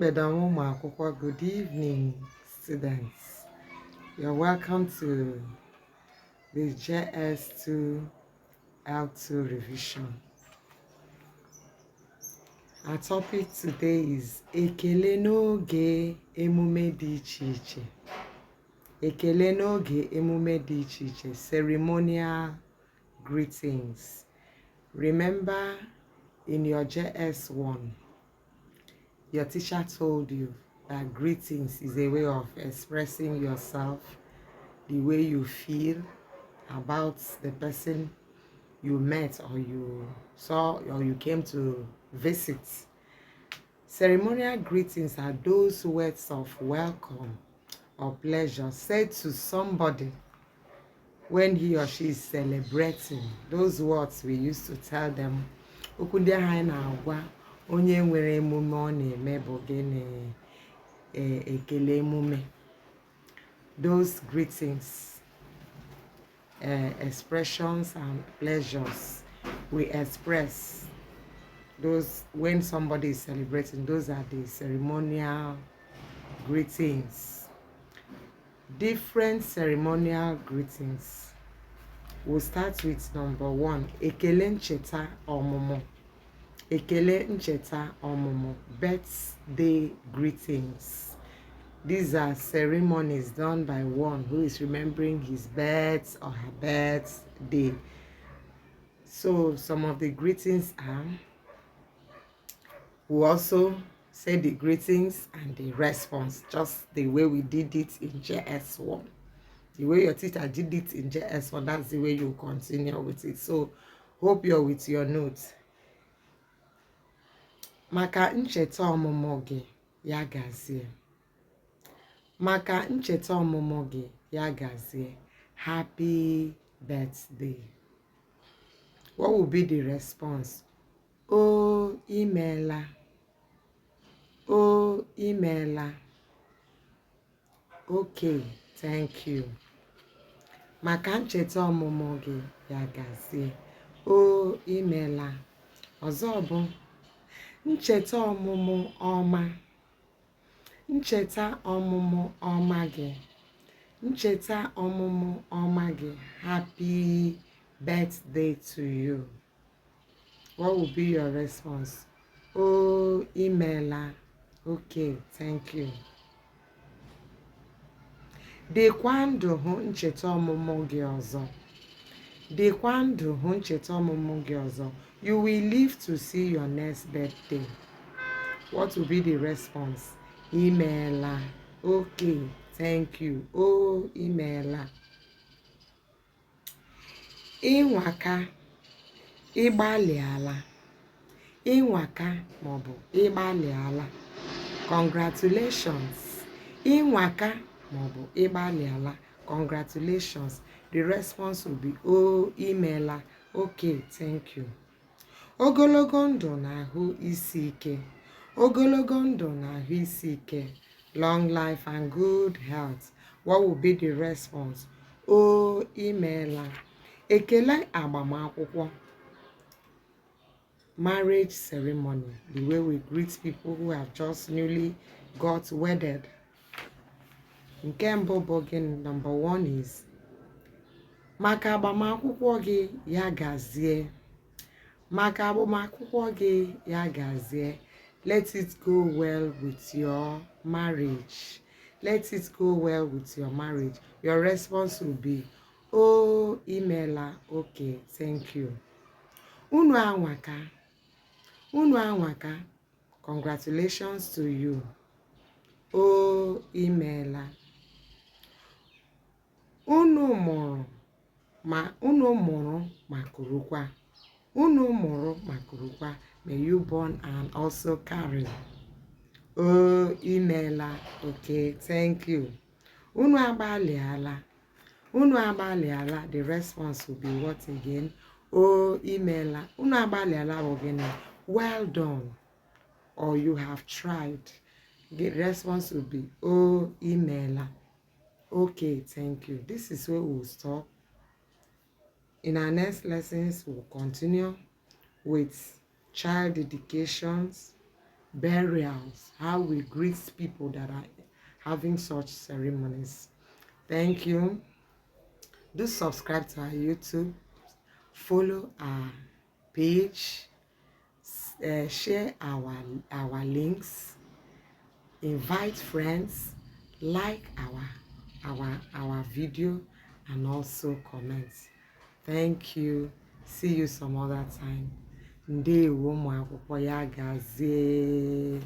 Good evening, students. You're welcome to the JS2 L2 revision. Our topic today is EKELE n'oge emume dị iche iche. EKELE n'oge emume dị iche iche, ceremonial greetings. Remember in your JS1, your teacher told you that greetings is a way of expressing yourself, the way you feel about the person you met or you saw or you came to visit. Ceremonial greetings are those words of welcome or pleasure said to somebody when he or she is celebrating. Those words we used to tell them. Onye nwere emume ọ na-eme bụ gịnị ekele emume. Those greetings, expressions and pleasures we express those when somebody is celebrating. Those are the ceremonial greetings. Different ceremonial greetings. We'll start with number 1, ekele ncheta ọmụmụ. Ekele ncheta ọmụmụ, birthday greetings. These are ceremonies done by one who is remembering his birth or her birthday. So some of the greetings are, we also say the greetings and the response, just the way we did it in JS1. The way your teacher did it in JS1, that's the way you continue with it. So hope you're with your notes. Maka ncheta ọmụmụ gị ya gazie. Maka ncheta ọmụmụ gị ya gazie. Happy birthday. What will be the response? Oh, imeela. Oh, imeela. Okay, thank you. Maka ncheta ọmụmụ gị ya gazie. Oh, imeela. Ọzọ bụ ncheta ọmụmụ ọma. Ncheta ọmụmụ ọma gị. Ncheta ọmụmụ ọma gị. Happy birthday to you. What will be your response? Oh, imeela. Okay, thank you. Dịkwa ndụ hụ ncheta ọmụmụ gị ọzọ. Dịkwa ndụ hụ ncheta ọmụmụ gị ọzọ. You will live to see your next birthday. What will be the response? Imeela. Okay, thank you. Oh, imeela. Ịnwaka, ịgbalịala. Ịnwaka maọbụ ịgbalịala. Congratulations. Ịnwaka maọbụ ịgbalịala. Congratulations. The response will be, oh, imeela. Okay, thank you. Ogologo ndụ na-ahụ isi ike. Ogologo ndụ na-ahụ isi ike. Long life and good health. What will be the response? Oh, imeela. Ekele agbamakwụkwọ. Marriage ceremony. The way we greet people who have just newly got wedded. Nke mbụ bụ gịnị? Number 1 is maka agbamakwụkwọ gị ya gazie. Maka agbamakwụkwọ gị ya gazie. Let it go well with your marriage. Let it go well with your marriage. Your response will be, oh, imeela. Okay, thank you. Unu anwaka. Unu anwaka. Congratulations to you. Oh, imeela. Unu mụrụ ma kurukwa. Unu mụrụ ma kurukwa. May you born and also carry. Oh, imeela. Okay, thank you. Unu agbalịala. Unu agbalịala. The response will be what again? Oh, imeela. Unu agbalịala bụ gịnị? Well done. Or you have tried. The response will be, oh, imeela. Okay, thank you. This is where we'll stop. In our next lessons, we'll continue with child dedications, burials, how we greet people that are having such ceremonies. Thank you. Do subscribe to our YouTube, follow our page, share our links, invite friends, like our video, and also comment. Thank you. See you some other time. Ndewo ụmụ akwụkwọ, ya gazie.